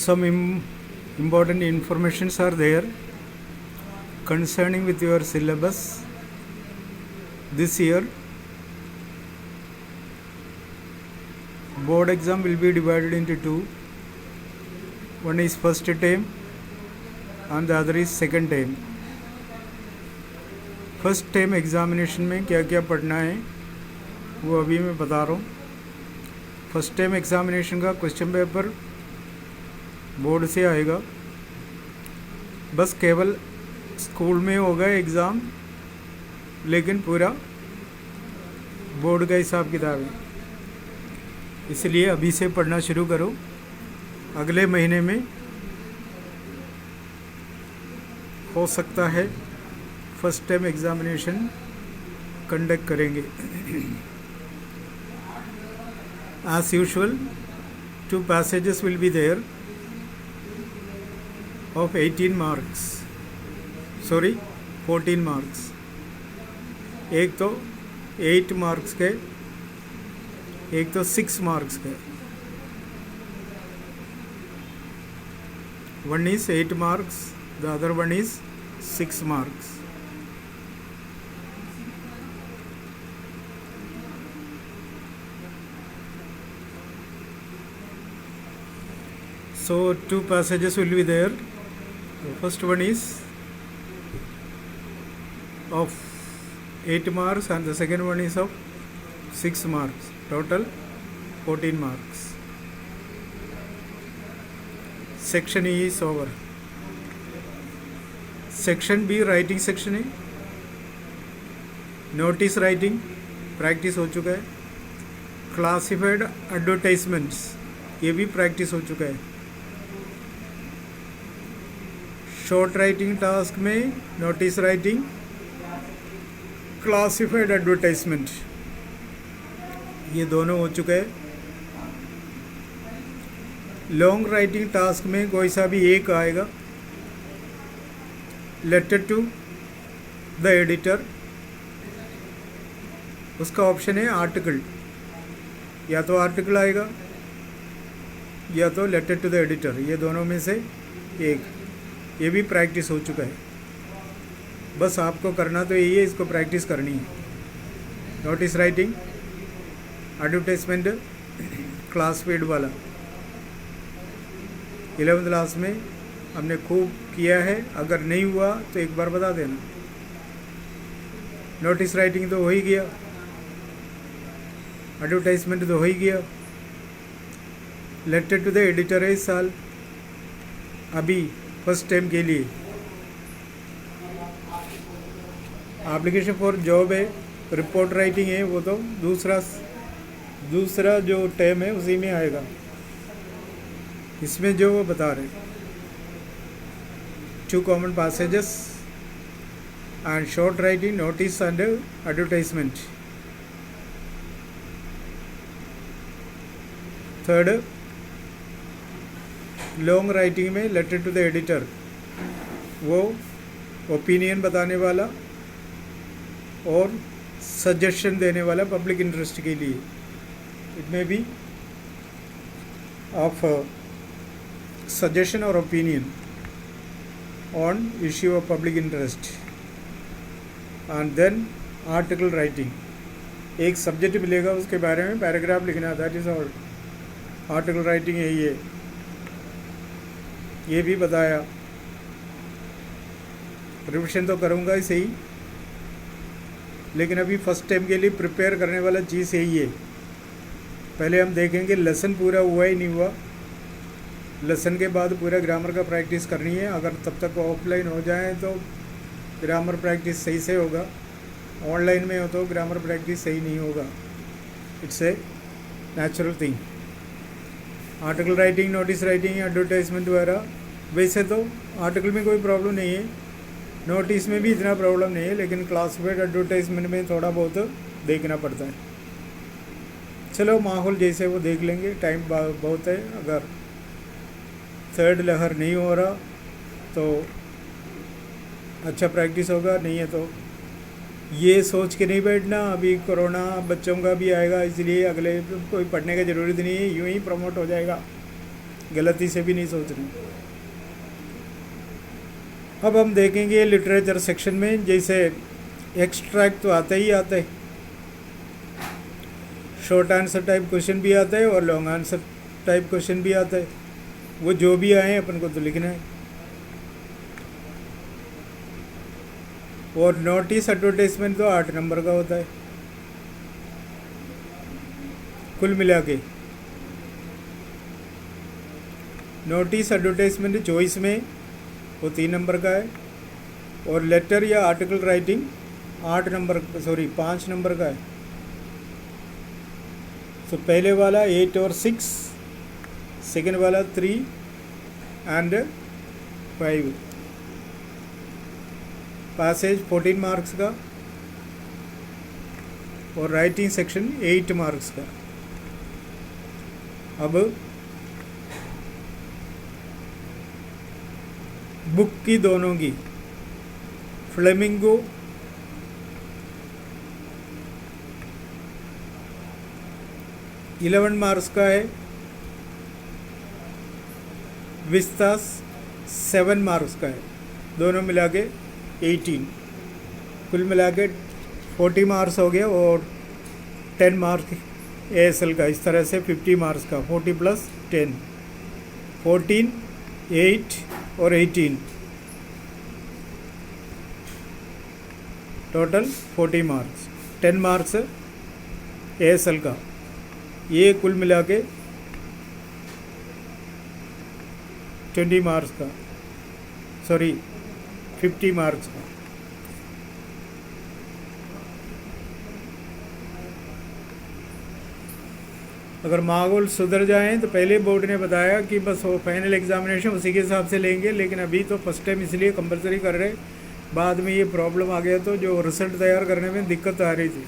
Some important informations are there concerning with your syllabus this year. Board exam will be divided into two. One is first term and the other is second term. First term examination में क्या क्या पढ़ना है वो अभी मैं बता रहा हूँ. फर्स्ट टर्म एग्ज़ामिनेशन का क्वेश्चन पेपर बोर्ड से आएगा. बस केवल स्कूल में होगा एग्ज़ाम, लेकिन पूरा बोर्ड का हिसाब किताब है. इसलिए अभी से पढ़ना शुरू करो. अगले महीने में हो सकता है फर्स्ट टाइम एग्ज़ामिनेशन कंडक्ट करेंगे. As usual 2 passages will be there of 18 marks, sorry 14 marks. एक तो 8 marks के, एक तो 6 marks के. One is 8 marks, the other one is 6 marks. So 2 passages will be there. The first one is of 8 marks and the second one is of 6 marks. Total 14 marks. Section E is over. Section B writing section है. Notice writing practice हो चुका है. Classified advertisements ये भी practice हो चुका है. Short writing task में नोटिस राइटिंग, क्लासिफाइड एडवर्टाइजमेंट ये दोनों हो चुका है. लॉन्ग राइटिंग टास्क में कोई सा भी एक आएगा. लेटर टू द एडिटर, उसका ऑप्शन है आर्टिकल. या तो आर्टिकल आएगा या तो लेटर टू द एडिटर, ये दोनों में से एक. ये भी प्रैक्टिस हो चुका है. बस आपको करना तो यही है, इसको प्रैक्टिस करनी है. नोटिस राइटिंग, एडवर्टाइजमेंट, क्लासिफाइड वाला 11th क्लास में हमने खूब किया है. अगर नहीं हुआ तो एक बार बता देना. नोटिस राइटिंग तो हो ही गया, एडवर्टाइजमेंट तो हो ही गया. लेटर टू द एडिटर है इस साल अभी फर्स्ट टाइम के लिए. एप्लीकेशन फॉर जॉब है, रिपोर्ट राइटिंग है, वो तो दूसरा जो टर्म है उसी में आएगा. इसमें जो वो बता रहे 2 common passages and short writing, notice and advertisement. Third long writing में लेटर टू द एडिटर, वो ओपिनियन बताने वाला और सजेशन देने वाला पब्लिक इंटरेस्ट के लिए. इट में बी ऑफ सजेशन और opinion on issue of public interest. And then article writing, एक सब्जेक्ट मिलेगा उसके बारे में पैराग्राफ लिखना. That is all. Article writing है ये भी बताया. रिविजन तो करूँगा ही सही, लेकिन अभी फर्स्ट टाइम के लिए प्रिपेयर करने वाला चीज़ यही है. पहले हम देखेंगे लेसन पूरा हुआ ही नहीं हुआ. लेसन के बाद पूरा ग्रामर का प्रैक्टिस करनी है. अगर तब तक ऑफलाइन हो जाए तो ग्रामर प्रैक्टिस सही से होगा. ऑनलाइन में हो तो ग्रामर प्रैक्टिस सही नहीं होगा. It's a natural thing. Article writing, notice writing, advertisement वगैरह, वैसे तो आर्टिकल में कोई प्रॉब्लम नहीं है, नोटिस में भी इतना प्रॉब्लम नहीं है, लेकिन क्लासिफाइड एडवर्टाइजमेंट में थोड़ा बहुत देखना पड़ता है. चलो माहौल जैसे वो देख लेंगे. टाइम बहुत है. अगर थर्ड लहर नहीं हो रहा तो अच्छा प्रैक्टिस होगा, नहीं है तो ये सोच के नहीं बैठना अभी कोरोना बच्चों का भी आएगा इसलिए अगले कोई पढ़ने का ज़रूरत नहीं है, यूं ही प्रमोट हो जाएगा, गलती से भी नहीं सोचना। अब हम देखेंगे लिटरेचर सेक्शन में, जैसे एक्सट्रैक्ट तो आता ही आता है, शॉर्ट आंसर टाइप क्वेश्चन भी आता है और लॉन्ग आंसर टाइप क्वेश्चन भी आता है, वो जो भी आए अपन को तो लिखना है। और नोटिस एडवर्टाइजमेंट तो 8 नंबर का होता है कुल मिला के। नोटिस एडवर्टाइजमेंट चॉइस में वो 3 नंबर का है, और लेटर या आर्टिकल राइटिंग 5 नंबर का है। तो पहले वाला 8 और 6, सेकेंड वाला 3 एंड 5। पैसेज 14 मार्क्स का और राइटिंग सेक्शन 8 मार्क्स का। अब बुक की दोनों की, फ्लेमिंगो (11 मार्क्स का है), विस्तास 7 मार्क्स का है, दोनों मिला के 18, कुल मिला के 40 मार्क्स हो गया, और 10 मार्क्स ASL का, इस तरह से 50 मार्क्स का, 40 + 10, 14, 8 और 18, टोटल 40 मार्क्स, 10 मार्क्स ASL का, ये कुल मिला के 20 मार्क्स का, 50 मार्क्स का। अगर माहौल सुधर जाएं तो पहले बोर्ड ने बताया कि बस वो फाइनल एग्जामिनेशन उसी के हिसाब से लेंगे, लेकिन अभी तो फर्स्ट टाइम इसलिए कंपलसरी कर रहे, बाद में ये प्रॉब्लम आ गया तो जो रिजल्ट तैयार करने में दिक्कत आ रही थी,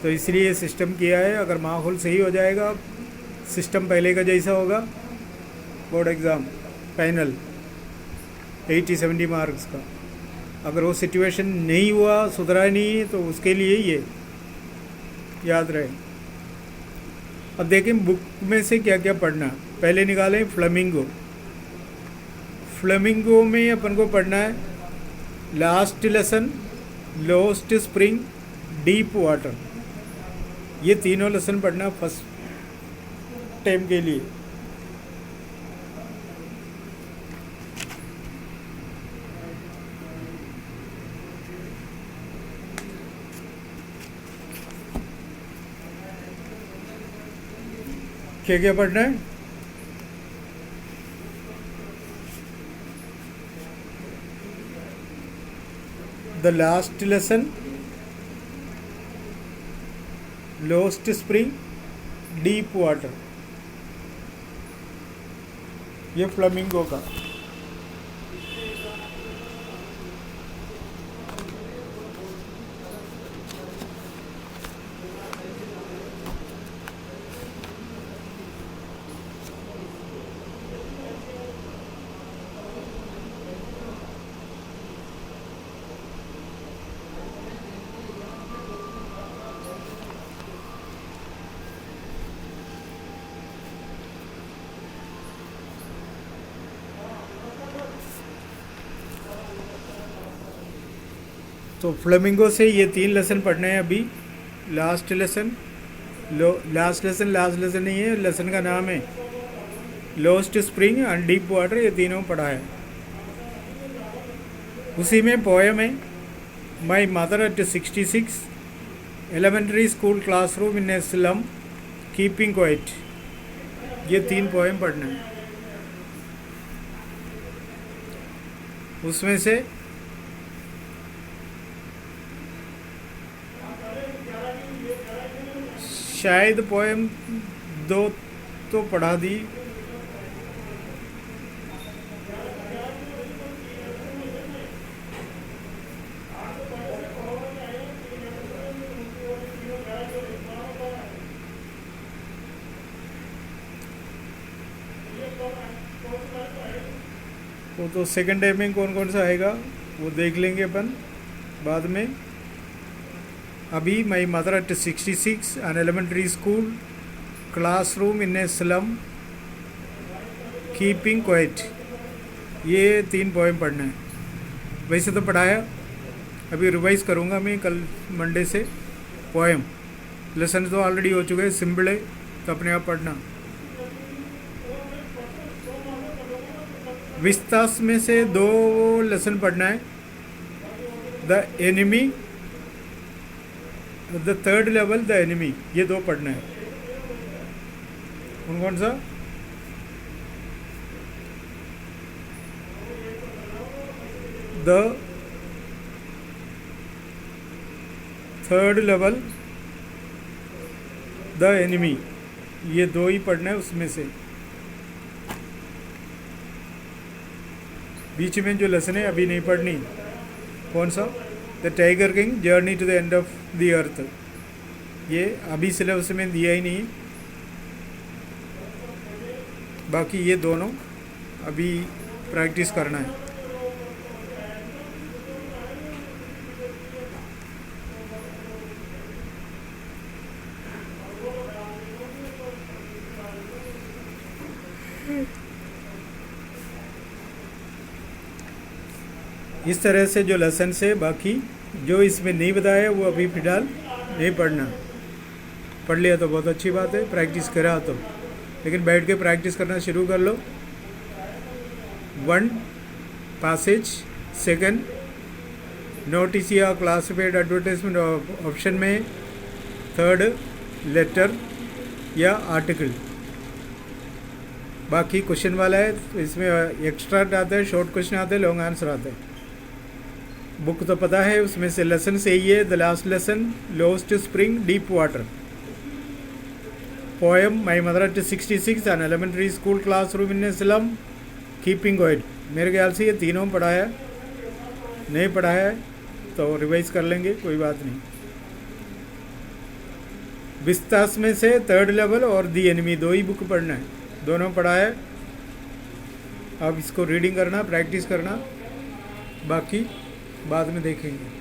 तो इसलिए ये सिस्टम किया है। अगर माहौल सही हो जाएगा, सिस्टम पहले का जैसा होगा, बोर्ड एग्ज़ाम फाइनल 80-70 मार्क्स का। अगर वो सिचुएशन नहीं हुआ, सुधरा नहीं, तो उसके लिए ये याद रहे। अब देखें बुक में से क्या क्या पढ़ना। पहले निकालें फ्लेमिंगो। फ्लेमिंगो में अपन को पढ़ना है last lesson, lost spring, deep water, ये तीनों लेसन पढ़ना फर्स्ट टाइम के लिए। क्या क्या पढ़ना है? The last lesson, lost spring, deep water, ये फ्लेमिंगो का। तो फ्लेमिंगो से ये 3 लेसन पढ़ने हैं अभी। लास्ट लेसन नहीं है, लेसन का नाम है lost spring and deep water, ये तीनों पढ़ा है। उसी में पोएम है my mother at 66 elementary school classroom in a slum keeping quiet, ये 3 पोएम पढ़ना है। उसमें से शायद पोएम 2 तो पढ़ा दी, वो तो सेकंड टाइम में कौन कौन सा आएगा वो देख लेंगे अपन बाद में। अभी my mother at 66 an elementary school classroom in a slum keeping quiet, ये 3 पोएम पढ़ना है। वैसे तो पढ़ाया, अभी रिवाइज करूँगा मैं कल मंडे से। पोएम लेसन तो ऑलरेडी हो चुके हैं, सिंपल है तो अपने आप पढ़ना। विस्तास में से 2 लेसन पढ़ना है। The enemy, the third level the enemy, ये 2 पढ़ना है। कौन सा? The third level the enemy, ये 2 ही पढ़ना है उसमें से। बीच में जो लेसन है अभी नहीं पढ़नी। कौन सा? The tiger king journey to the end of the earth, ये अभी सिलेबस में दिया ही नहीं। बाकी ये दोनों अभी प्रैक्टिस करना है। इस तरह से जो लेसन से, बाकी जो इसमें नहीं बताया वो अभी फिलहाल नहीं पढ़ना। पढ़ लिया तो बहुत अच्छी बात है, प्रैक्टिस करा तो, लेकिन बैठ के प्रैक्टिस करना शुरू कर लो। 1 पैसेज, 2 नोटिस या क्लासिफाइड एडवर्टाइजमेंट ऑप्शन में, 3 लेटर या आर्टिकल। बाकी क्वेश्चन वाला है, इसमें एक्स्ट्रा आते हैं, शॉर्ट क्वेश्चन आते हैं, लॉन्ग आंसर आते हैं। बुक तो पता है, उसमें से लेसन से ही है। The last lesson lost spring deep water. Poem my mother at 66 an elementary school classroom in a slum keeping quiet. मेरे ख्याल से ये तीनों पढ़ाया, नहीं पढ़ाया है तो रिवाइज कर लेंगे, कोई बात नहीं। विस्तास में से 3rd लेवल और दी एनिमी, 2 ही बुक पढ़ना है, दोनों पढ़ाया। अब इसको रीडिंग करना, प्रैक्टिस करना, बाकी बाद में देखेंगे।